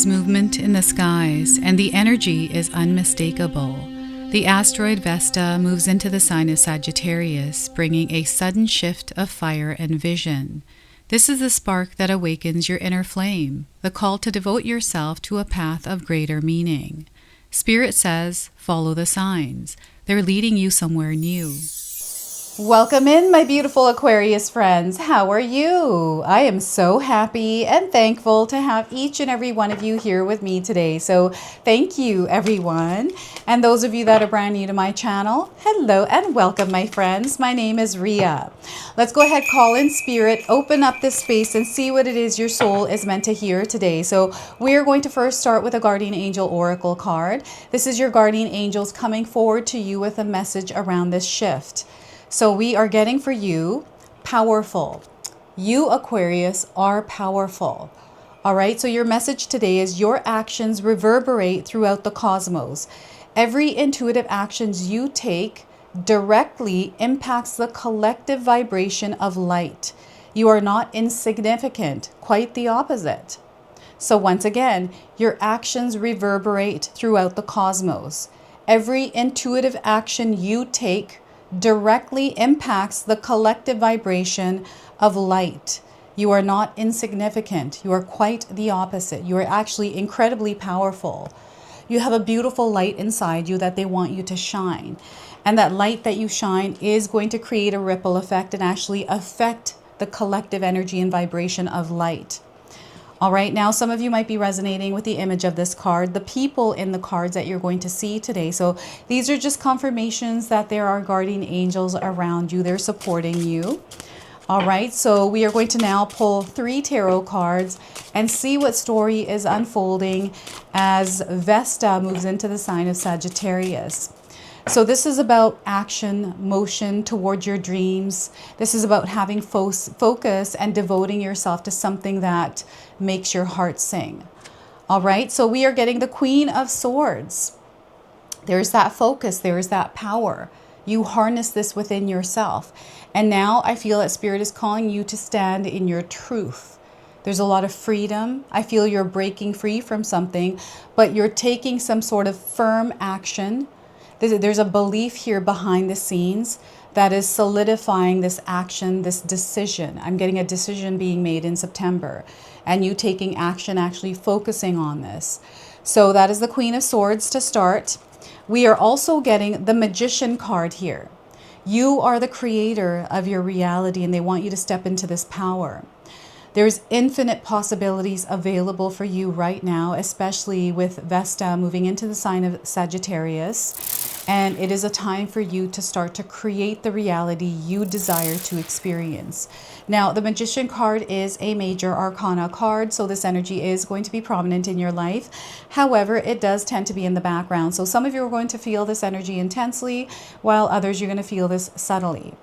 is movement in the skies, and the energy is unmistakable. The asteroid Vesta moves into the sign of Sagittarius, bringing a sudden shift of fire and vision. This is the spark that awakens your inner flame, the call to devote yourself to a path of greater meaning. Spirit says, follow the signs. They're leading you somewhere new. Welcome in, my beautiful Aquarius friends. How are you? I am so happy and thankful to have each and every one of you here with me today. So thank you, everyone. And those of you that are brand new to my channel, hello and welcome, my friends. My name is Ria. Let's go ahead, call in Spirit, open up this space and see what it is your soul is meant to hear today. So we're going to first start with a Guardian Angel Oracle card. This is your Guardian Angels coming forward to you with a message around this shift. So we are getting for you, powerful. You, Aquarius, are powerful. All right, so your message today is your actions reverberate throughout the cosmos. Every intuitive actions you take directly impacts the collective vibration of light. You are not insignificant, quite the opposite. So once again, your actions reverberate throughout the cosmos. Every intuitive action you take directly impacts the collective vibration of light. You are not insignificant. You are quite the opposite. You are actually incredibly powerful. You have a beautiful light inside you that they want you to shine. And that light that you shine is going to create a ripple effect and actually affect the collective energy and vibration of light. All right, now some of you might be resonating with the image of this card, the people in the cards that you're going to see today. So these are just confirmations that there are guardian angels around you. They're supporting you. All right, so we are going to now pull 3 tarot cards and see what story is unfolding as Vesta moves into the sign of Sagittarius. So this is about action, motion towards your dreams. This is about having focus and devoting yourself to something that makes your heart sing. All right, so we are getting the Queen of Swords. There's that focus, there's that power. You harness this within yourself. And now I feel that Spirit is calling you to stand in your truth. There's a lot of freedom. I feel you're breaking free from something, but you're taking some sort of firm action. There's a belief here behind the scenes that is solidifying this action, this decision. I'm getting a decision being made in September and you taking action, actually focusing on this. So that is the Queen of Swords to start. We are also getting the Magician card here. You are the creator of your reality and they want you to step into this power. There's infinite possibilities available for you right now, especially with Vesta moving into the sign of Sagittarius. And it is a time for you to start to create the reality you desire to experience. Now, the Magician card is a major arcana card, so this energy is going to be prominent in your life. However, it does tend to be in the background. So some of you are going to feel this energy intensely, while others you're going to feel this subtly.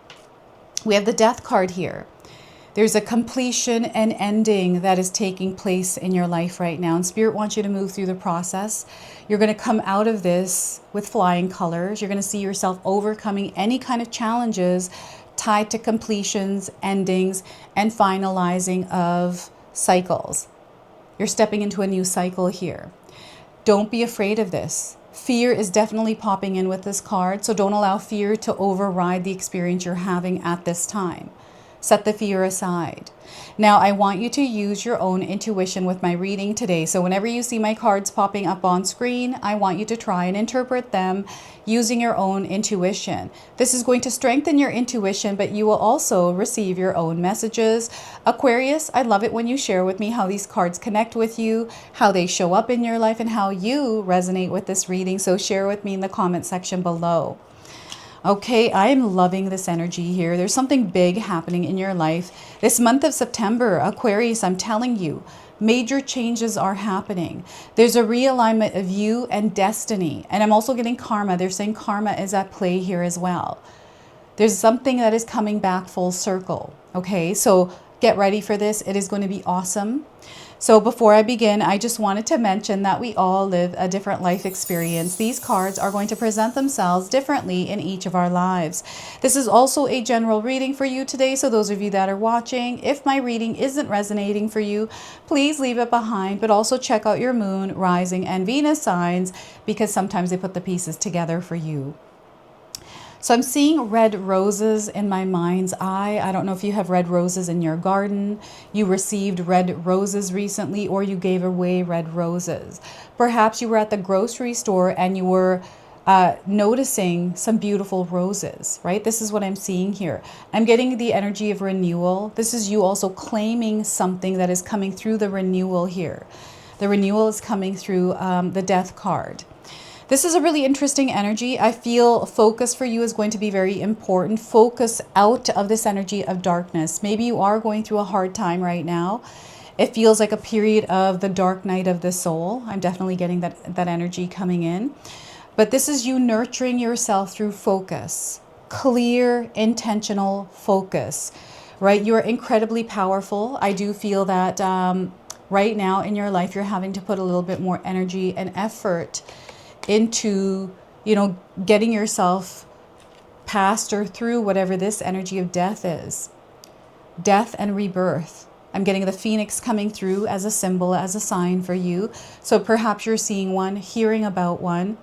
We have the Death card here. There's a completion and ending that is taking place in your life right now. And Spirit wants you to move through the process. You're going to come out of this with flying colors. You're going to see yourself overcoming any kind of challenges tied to completions, endings, and finalizing of cycles. You're stepping into a new cycle here. Don't be afraid of this. Fear is definitely popping in with this card. So don't allow fear to override the experience you're having at this time. Set the fear aside. Now, I want you to use your own intuition with my reading today. So whenever you see my cards popping up on screen, I want you to try and interpret them using your own intuition. This is going to strengthen your intuition, but you will also receive your own messages. Aquarius, I love it when you share with me how these cards connect with you, how they show up in your life, and how you resonate with this reading. So share with me in the comment section below. Okay, I am loving this energy here. There's something big happening in your life. This month of September, Aquarius, I'm telling you, major changes are happening. There's a realignment of you and destiny. And I'm also getting karma. They're saying karma is at play here as well. There's something that is coming back full circle. Okay, so get ready for this. It is going to be awesome. So before I begin, I just wanted to mention that we all live a different life experience. These cards are going to present themselves differently in each of our lives. This is also a general reading for you today. So those of you that are watching, if my reading isn't resonating for you, please leave it behind, but also check out your moon, rising, and Venus signs, because sometimes they put the pieces together for you. So I'm seeing red roses in my mind's eye. I don't know if you have red roses in your garden, you received red roses recently, or you gave away red roses. Perhaps you were at the grocery store and you were noticing some beautiful roses, right? This is what I'm seeing here. I'm getting the energy of renewal. This is you also claiming something that is coming through the renewal here. The renewal is coming through the death card. This is a really interesting energy. I feel focus for you is going to be very important. Focus out of this energy of darkness. Maybe you are going through a hard time right now. It feels like a period of the dark night of the soul. I'm definitely getting that energy coming in. But this is you nurturing yourself through focus. Clear, intentional focus, right? You're incredibly powerful. I do feel that right now in your life, you're having to put a little bit more energy and effort into, getting yourself past or through whatever this energy of death is. Death and rebirth. I'm getting the phoenix coming through as a symbol, as a sign for you. So perhaps you're seeing one, hearing about one.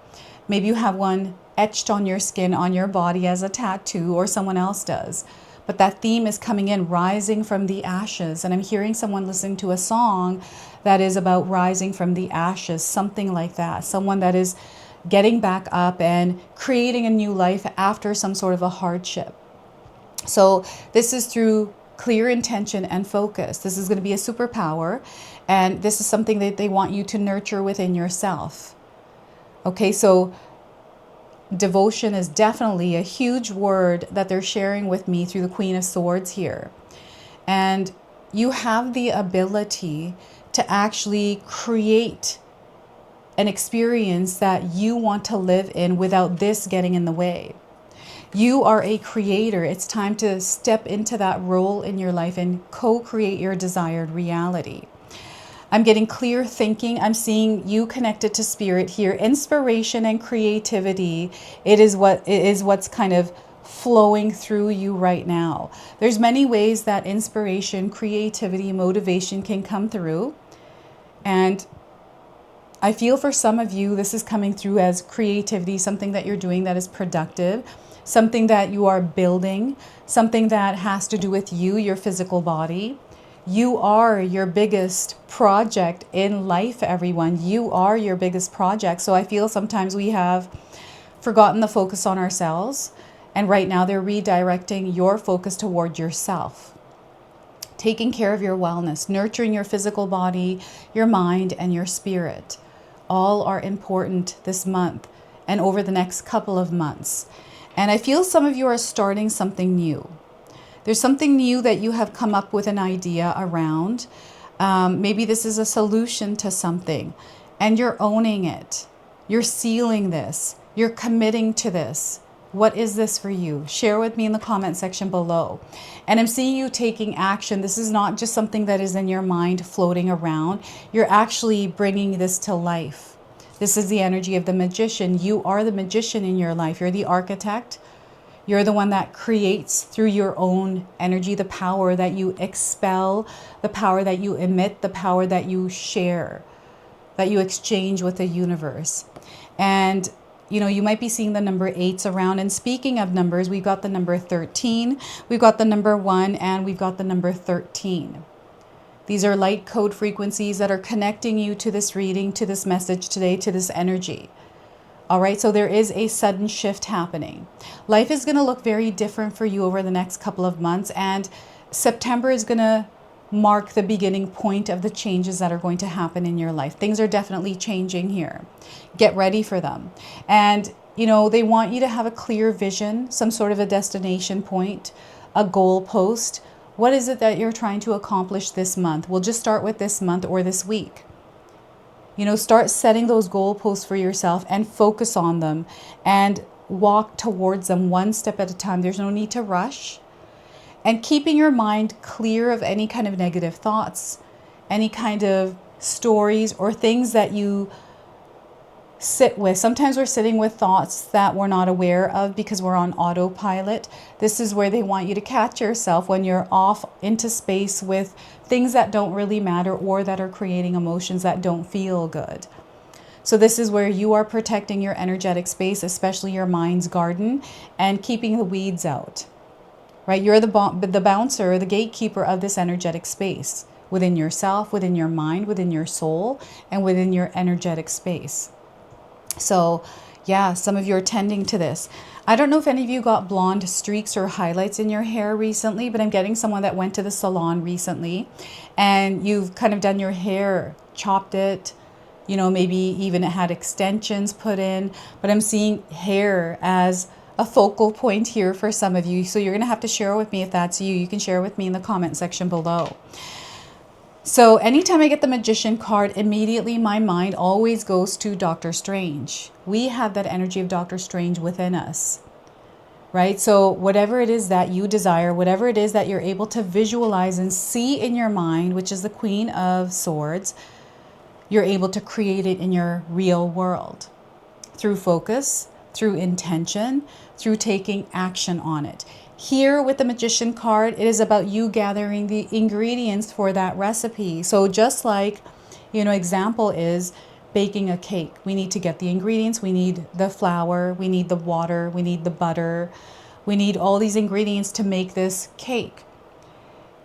Maybe you have one etched on your skin, on your body as a tattoo, or someone else does. But that theme is coming in, rising from the ashes. And I'm hearing someone listening to a song that is about rising from the ashes, something like that. Someone that is getting back up and creating a new life after some sort of a hardship. So this is through clear intention and focus. This is going to be a superpower. And this is something that they want you to nurture within yourself. Okay, so devotion is definitely a huge word that they're sharing with me through the Queen of Swords here. And you have the ability to actually create an experience that you want to live in without this getting in the way. You are a creator. It's time to step into that role in your life and co-create your desired reality. I'm getting clear thinking. I'm seeing you connected to spirit here. Inspiration and creativity. It is what's kind of flowing through you right now. There's many ways that inspiration, creativity, motivation can come through. And I feel for some of you, this is coming through as creativity, something that you're doing that is productive, something that you are building, something that has to do with you, your physical body. You are your biggest project in life, everyone. You are your biggest project. So I feel sometimes we have forgotten the focus on ourselves. And right now they're redirecting your focus toward yourself. Taking care of your wellness, nurturing your physical body, your mind, and your spirit. All are important this month and over the next couple of months. And I feel some of you are starting something new. There's something new that you have come up with an idea around. Maybe this is a solution to something and you're owning it. You're sealing this. You're committing to this. What is this for you? Share with me in the comment section below. And I'm seeing you taking action. This is not just something that is in your mind floating around. You're actually bringing this to life. This is the energy of the magician. You are the magician in your life. You're the architect. You're the one that creates through your own energy, the power that you expel, the power that you emit, the power that you share, that you exchange with the universe. And you might be seeing the number 8s around. And speaking of numbers, we've got the number 13, we've got the number 1, and we've got the number 13. These are light code frequencies that are connecting you to this reading, to this message today, to this energy. All right, so there is a sudden shift happening. Life is going to look very different for you over the next couple of months. And September is going to mark the beginning point of the changes that are going to happen in your life. Things are definitely changing here. Get ready for them. And, they want you to have a clear vision, some sort of a destination point, a goal post. What is it that you're trying to accomplish this month? We'll just start with this month or this week. Start setting those goalposts for yourself and focus on them and walk towards them one step at a time. There's no need to rush. And keeping your mind clear of any kind of negative thoughts. any kind of stories or things that you sit with. Sometimes we're sitting with thoughts that we're not aware of because we're on autopilot. This is where they want you to catch yourself when you're off into space with things that don't really matter or that are creating emotions that don't feel good. So this is where you are protecting your energetic space, especially your mind's garden, and keeping the weeds out, right? You're the bouncer, the gatekeeper of this energetic space within yourself, within your mind, within your soul, and within your energetic space. So yeah, some of you are tending to this. I don't know if any of you got blonde streaks or highlights in your hair recently, but I'm getting someone that went to the salon recently and you've kind of done your hair, chopped it, you know, maybe even it had extensions put in, but I'm seeing hair as a focal point here for some of you. So you're going to have to share with me if that's you. You can share with me in the comment section below. So anytime I get the Magician card, immediately my mind always goes to Doctor Strange. We have that energy of Doctor Strange within us, right? So whatever it is that you desire, whatever it is that you're able to visualize and see in your mind, which is the Queen of Swords, you're able to create it in your real world through focus, through intention, through taking action on it. Here with the Magician card, it is about you gathering the ingredients for that recipe. So just like, you know, example is baking a cake. We need to get the ingredients. We need the flour, we need the water, we need the butter. We need all these ingredients to make this cake.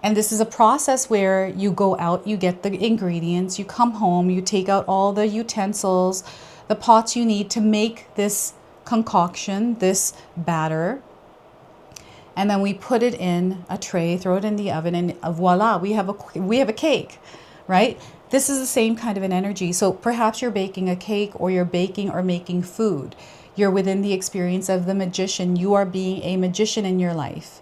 And this is a process where you go out, you get the ingredients, you come home, you take out all the utensils, the pots you need to make this concoction, this batter. And then we put it in a tray, throw it in the oven, and voila, we have a cake, right? This is the same kind of an energy. So perhaps you're baking a cake, or you're baking or making food. You're within the experience of the magician. You are being a magician in your life,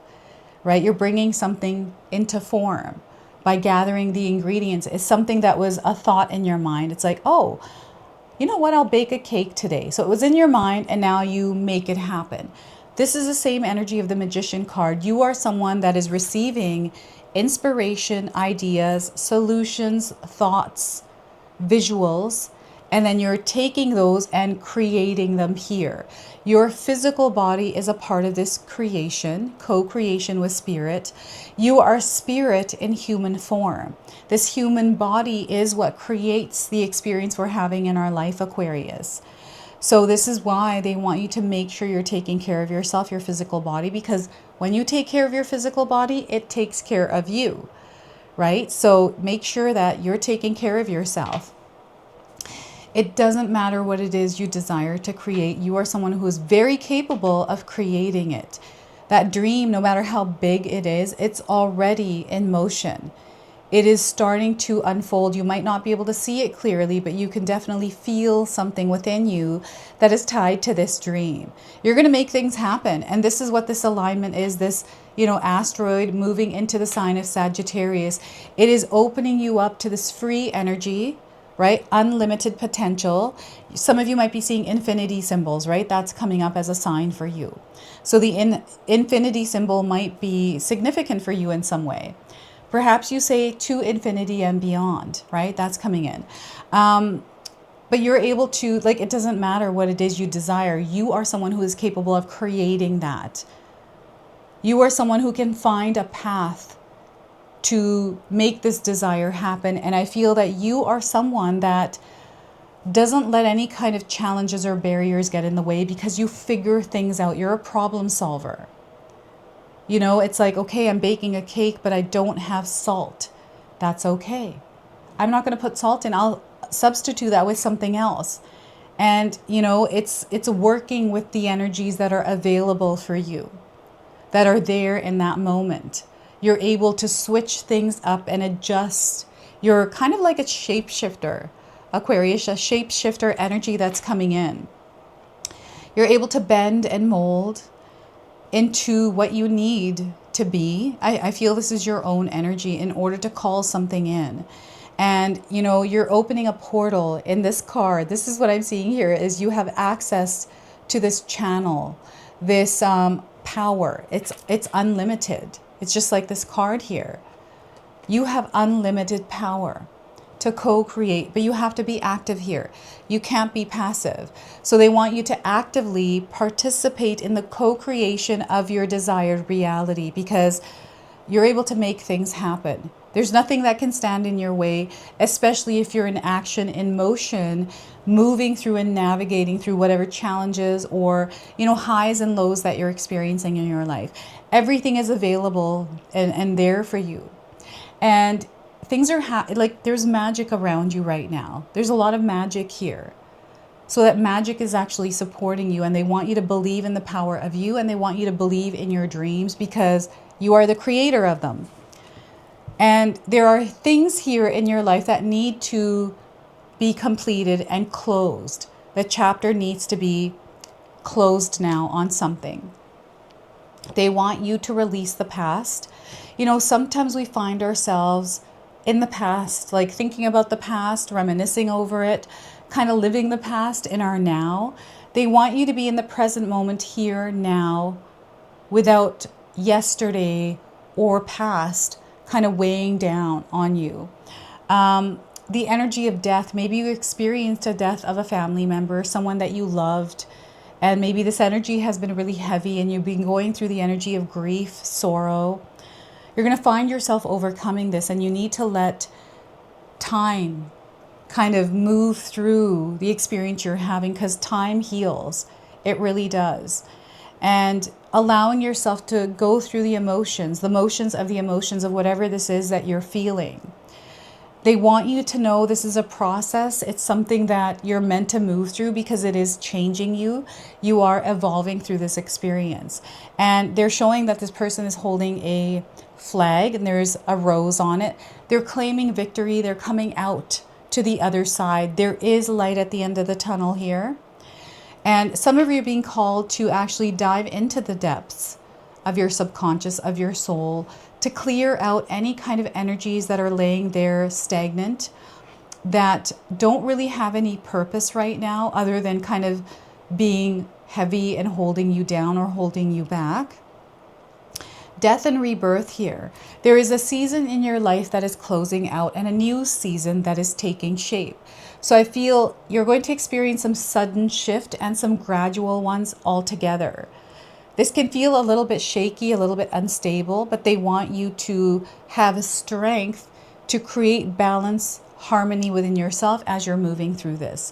right? You're bringing something into form by gathering the ingredients. It's something that was a thought in your mind. It's like, oh, you know what? I'll bake a cake today. So it was in your mind and now you make it happen. This is the same energy of the Magician card. You are someone that is receiving inspiration, ideas, solutions, thoughts, visuals, and then you're taking those and creating them here. Your physical body is a part of this creation, co-creation with spirit. You are spirit in human form. This human body is what creates the experience we're having in our life, Aquarius. So this is why they want you to make sure you're taking care of yourself, your physical body, because when you take care of your physical body, it takes care of you, right? So make sure that you're taking care of yourself. It doesn't matter what it is you desire to create. You are someone who is very capable of creating it. That dream, no matter how big it is, it's already in motion. It is starting to unfold. You might not be able to see it clearly, but you can definitely feel something within you that is tied to this dream. You're going to make things happen. And this is what this alignment is, this, you know, asteroid moving into the sign of Sagittarius. It is opening you up to this free energy, right? Unlimited potential. Some of you might be seeing infinity symbols, right? That's coming up as a sign for you. So the infinity symbol might be significant for you in some way. Perhaps you say to infinity and beyond, right? That's coming in. But you're able to, like, it doesn't matter what it is you desire. You are someone who is capable of creating that. You are someone who can find a path to make this desire happen. And I feel that you are someone that doesn't let any kind of challenges or barriers get in the way because you figure things out. You're a problem solver. You know, it's like, okay, I'm baking a cake, but I don't have salt. That's okay. I'm not going to put salt in. I'll substitute that with something else. And, you know, it's working with the energies that are available for you, that are there in that moment. You're able to switch things up and adjust. You're kind of like a shapeshifter, Aquarius, a shapeshifter energy that's coming in. You're able to bend and mold into what you need to be. I feel this is your own energy in order to call something in. And, you know, you're opening a portal in this card. This is what I'm seeing here is you have access to this channel, this power. It's unlimited. It's just like this card here. You have unlimited power to co-create, but you have to be active here. You can't be passive. So they want you to actively participate in the co-creation of your desired reality, because you're able to make things happen. There's nothing that can stand in your way, especially if you're in action, in motion, moving through and navigating through whatever challenges or, highs and lows that you're experiencing in your life. Everything is available and there for you. And things are like there's magic around you right now. There's a lot of magic here. So that magic is actually supporting you, and they want you to believe in the power of you, and they want you to believe in your dreams because you are the creator of them. And there are things here in your life that need to be completed and closed. The chapter needs to be closed now on something. They want you to release the past. Sometimes we find ourselves in the past, like thinking about the past, reminiscing over it, kind of living the past in our now. They want you to be in the present moment, here, now, without yesterday or past kind of weighing down on you. The energy of death, maybe you experienced a death of a family member, someone that you loved, and maybe this energy has been really heavy and you've been going through the energy of grief, sorrow. You're going to find yourself overcoming this, and you need to let time kind of move through the experience you're having, because time heals. It really does. And allowing yourself to go through the emotions of whatever this is that you're feeling. They want you to know this is a process. It's something that you're meant to move through because it is changing you. You are evolving through this experience. And they're showing that this person is holding a flag and there's a rose on it. They're claiming victory. They're coming out to the other side. There is light at the end of the tunnel here. And some of you are being called to actually dive into the depths of your subconscious, of your soul, to clear out any kind of energies that are laying there stagnant, that don't really have any purpose right now other than kind of being heavy and holding you down or holding you back. Death and rebirth here. There is a season in your life that is closing out and a new season that is taking shape. So I feel you're going to experience some sudden shift and some gradual ones altogether. This can feel a little bit shaky, a little bit unstable, but they want you to have strength to create balance, harmony within yourself as you're moving through this.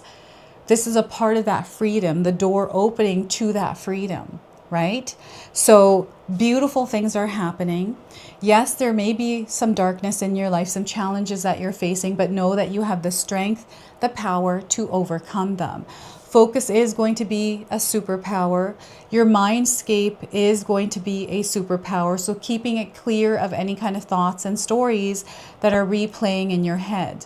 This is a part of that freedom, the door opening to that freedom, right? So beautiful things are happening. Yes, there may be some darkness in your life, some challenges that you're facing, but know that you have the strength, the power to overcome them. Focus is going to be a superpower. Your mindscape is going to be a superpower. So keeping it clear of any kind of thoughts and stories that are replaying in your head.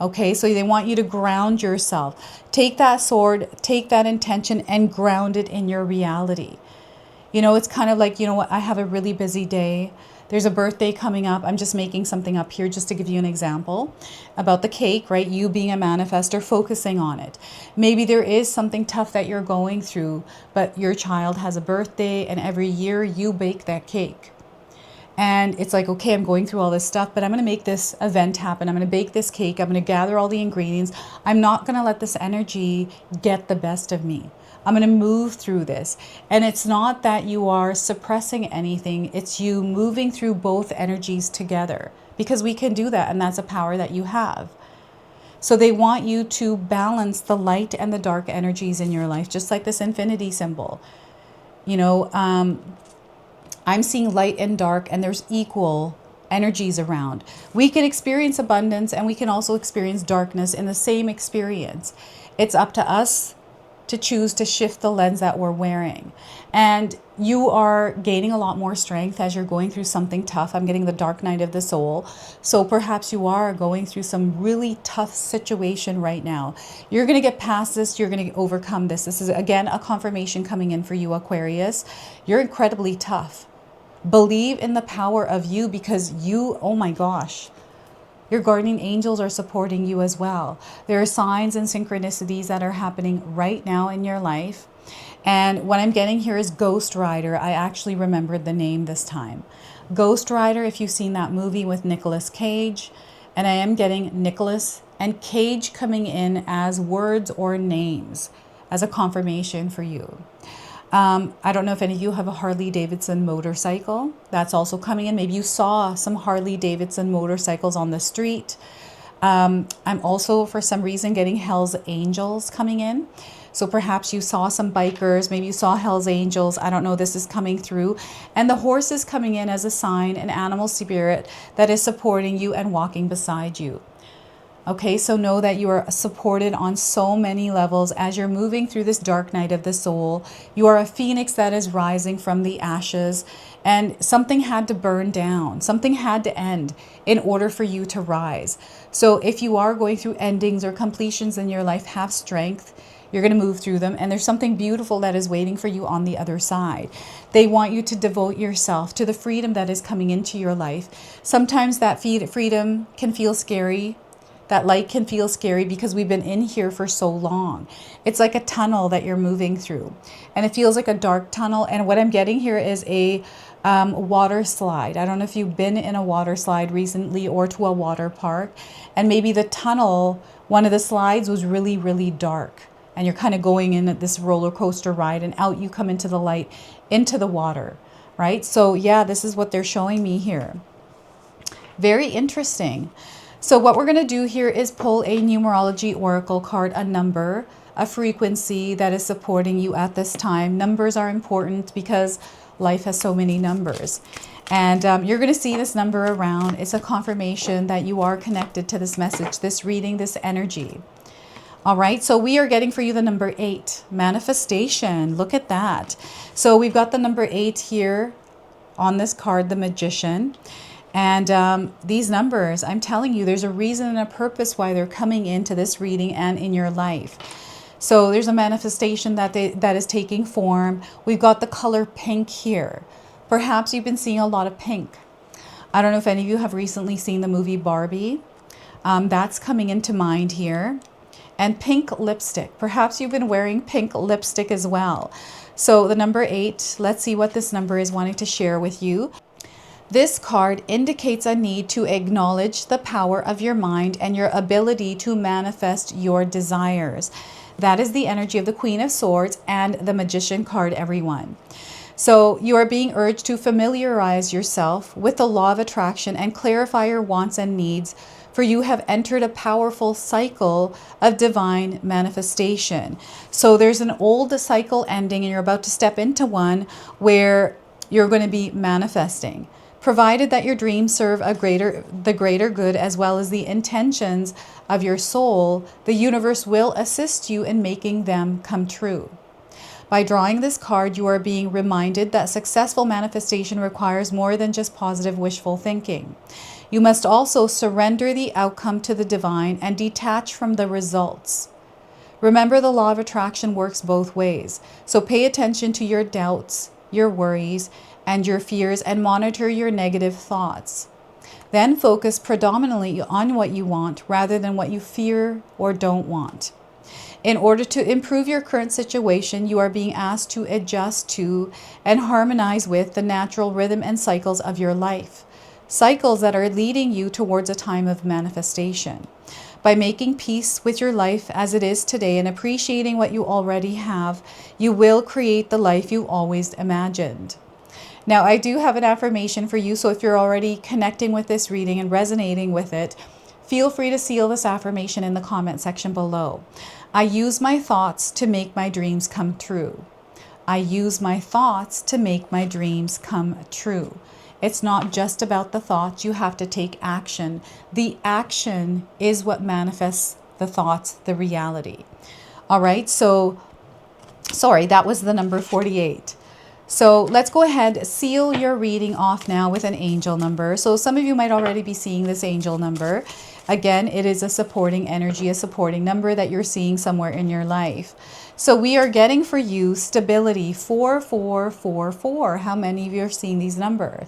Okay, so they want you to ground yourself. Take that sword, take that intention and ground it in your reality. It's kind of like, what, I have a really busy day. There's a birthday coming up. I'm just making something up here just to give you an example about the cake, right? You being a manifestor, focusing on it. Maybe there is something tough that you're going through, but your child has a birthday and every year you bake that cake. And it's like, okay, I'm going through all this stuff, but I'm going to make this event happen. I'm going to bake this cake. I'm going to gather all the ingredients. I'm not going to let this energy get the best of me. I'm going to move through this. And it's not that you are suppressing anything. It's you moving through both energies together, because we can do that. And that's a power that you have. So they want you to balance the light and the dark energies in your life, just like this infinity symbol. I'm seeing light and dark, and there's equal energies around. We can experience abundance and we can also experience darkness in the same experience. It's up to us to choose to shift the lens that we're wearing. And you are gaining a lot more strength as you're going through something tough. I'm getting the dark night of the soul. So perhaps you are going through some really tough situation right now. You're going to get past this. You're going to overcome this. This is, again, a confirmation coming in for you, Aquarius. You're incredibly tough. Believe in the power of you, because you, oh my gosh, your guardian angels are supporting you as well. There are signs and synchronicities that are happening right now in your life. And what I'm getting here is Ghost Rider. I actually remembered the name this time. Ghost Rider, if you've seen that movie with Nicolas Cage. And I am getting Nicolas and Cage coming in as words or names as a confirmation for you. I don't know if any of you have a Harley Davidson motorcycle. That's also coming in. Maybe you saw some Harley Davidson motorcycles on the street. I'm also, for some reason, getting Hell's Angels coming in. So perhaps you saw some bikers, maybe you saw Hell's Angels. I don't know, this is coming through. And the horse is coming in as a sign, an animal spirit that is supporting you and walking beside you. Okay, so know that you are supported on so many levels as you're moving through this dark night of the soul. You are a phoenix that is rising from the ashes, and something had to burn down. Something had to end in order for you to rise. So if you are going through endings or completions in your life, have strength. You're going to move through them, and there's something beautiful that is waiting for you on the other side. They want you to devote yourself to the freedom that is coming into your life. Sometimes that freedom can feel scary. That light can feel scary because we've been in here for so long. It's like a tunnel that you're moving through, and it feels like a dark tunnel. And what I'm getting here is a water slide. I don't know if you've been in a water slide recently or to a water park, and maybe the tunnel, one of the slides was really, really dark, and you're kind of going in at this roller coaster ride, and out you come into the light, into the water, right? So yeah, this is what they're showing me here. Very interesting. So what we're going to do here is pull a numerology oracle card, a number, a frequency that is supporting you at this time. Numbers are important because life has so many numbers. And you're going to see this number around. It's a confirmation that you are connected to this message, this reading, this energy. All right, so we are getting for you the number 8, manifestation. Look at that. So we've got the number 8 here on this card, the Magician. And these numbers, I'm telling you, there's a reason and a purpose why they're coming into this reading and in your life. So there's a manifestation that is taking form. We've got the color pink here. Perhaps you've been seeing a lot of pink. I don't know if any of you have recently seen the movie Barbie. That's coming into mind here. And pink lipstick. Perhaps you've been wearing pink lipstick as well. So the number 8, let's see what this number is wanting to share with you. This card indicates a need to acknowledge the power of your mind and your ability to manifest your desires. That is the energy of the Queen of Swords and the Magician card, everyone. So you are being urged to familiarize yourself with the law of attraction and clarify your wants and needs, for you have entered a powerful cycle of divine manifestation. So there's an old cycle ending, and you're about to step into one where you're going to be manifesting. Provided that your dreams serve the greater good as well as the intentions of your soul, the universe will assist you in making them come true. By drawing this card, you are being reminded that successful manifestation requires more than just positive wishful thinking. You must also surrender the outcome to the divine and detach from the results. Remember, the law of attraction works both ways, so pay attention to your doubts, your worries, and your fears, and monitor your negative thoughts. Then focus predominantly on what you want rather than what you fear or don't want. In order to improve your current situation, you are being asked to adjust to and harmonize with the natural rhythm and cycles of your life, cycles that are leading you towards a time of manifestation. By making peace with your life as it is today and appreciating what you already have, you will create the life you always imagined. Now, I do have an affirmation for you, so if you're already connecting with this reading and resonating with it, feel free to seal this affirmation in the comment section below. I use my thoughts to make my dreams come true. I use my thoughts to make my dreams come true. It's not just about the thoughts. You have to take action. The action is what manifests the thoughts, the reality. All right, so, sorry, that was the number 48. So let's go ahead, seal your reading off now with an angel number. So some of you might already be seeing this angel number. Again, it is a supporting energy, a supporting number that you're seeing somewhere in your life. So we are getting for you stability, 4444. How many of you are seeing these numbers?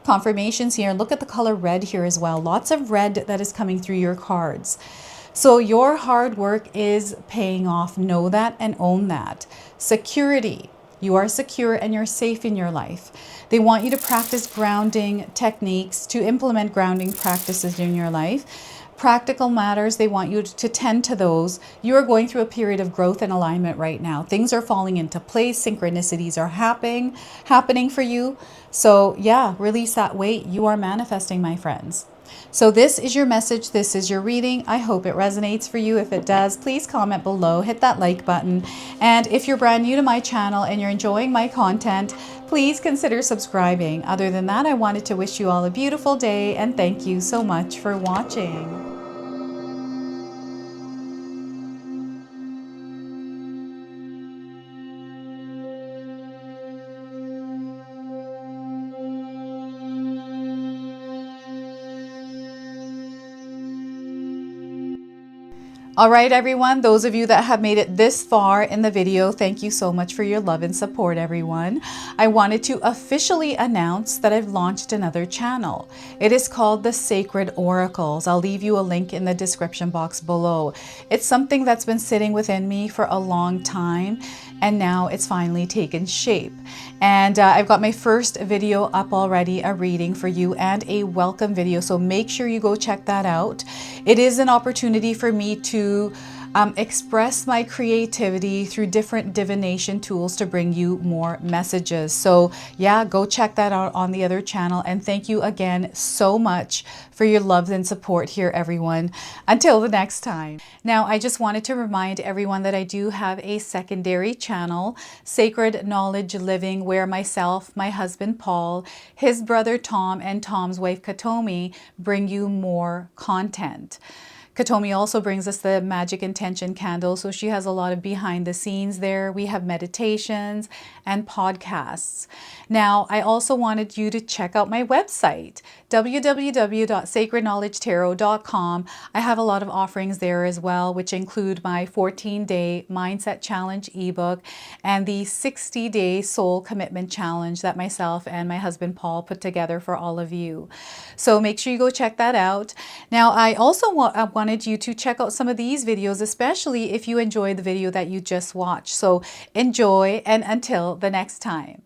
Confirmations here. Look at the color red here as well. Lots of red that is coming through your cards. So your hard work is paying off. Know that and own that. Security. You are secure and you're safe in your life. They want you to practice grounding techniques, to implement grounding practices in your life. Practical matters, they want you to tend to those. You are going through a period of growth and alignment right now. Things are falling into place. Synchronicities are happening for you. So yeah, release that weight. You are manifesting, my friends. So this is your message. This is your reading. I hope it resonates for you. If it does, please comment below, hit that like button. And if you're brand new to my channel and you're enjoying my content, please consider subscribing. Other than that, I wanted to wish you all a beautiful day and thank you so much for watching. All right, everyone, those of you that have made it this far in the video, thank you so much for your love and support, everyone. I wanted to officially announce that I've launched another channel. It is called The Sacred Oracles. I'll leave you a link in the description box below. It's something that's been sitting within me for a long time, and now it's finally taken shape. And I've got my first video up already, a reading for you and a welcome video. So make sure you go check that out. It is an opportunity for me to express my creativity through different divination tools to bring you more messages. So yeah, go check that out on the other channel. And thank you again so much for your love and support here, everyone. Until the next time. Now, I just wanted to remind everyone that I do have a secondary channel, Sacred Knowledge Living, where myself, my husband Paul, his brother Tom, and Tom's wife Katomi bring you more content. Katomi also brings us the Magic Intention candle, so she has a lot of behind the scenes there. We have meditations and podcasts. Now, I also wanted you to check out my website, www.sacredknowledgetarot.com. I have a lot of offerings there as well, which include my 14-day Mindset Challenge ebook and the 60-day Soul Commitment Challenge that myself and my husband Paul put together for all of you. So make sure you go check that out. Now, I also wanted you to check out some of these videos, especially if you enjoyed the video that you just watched. So enjoy, and until the next time.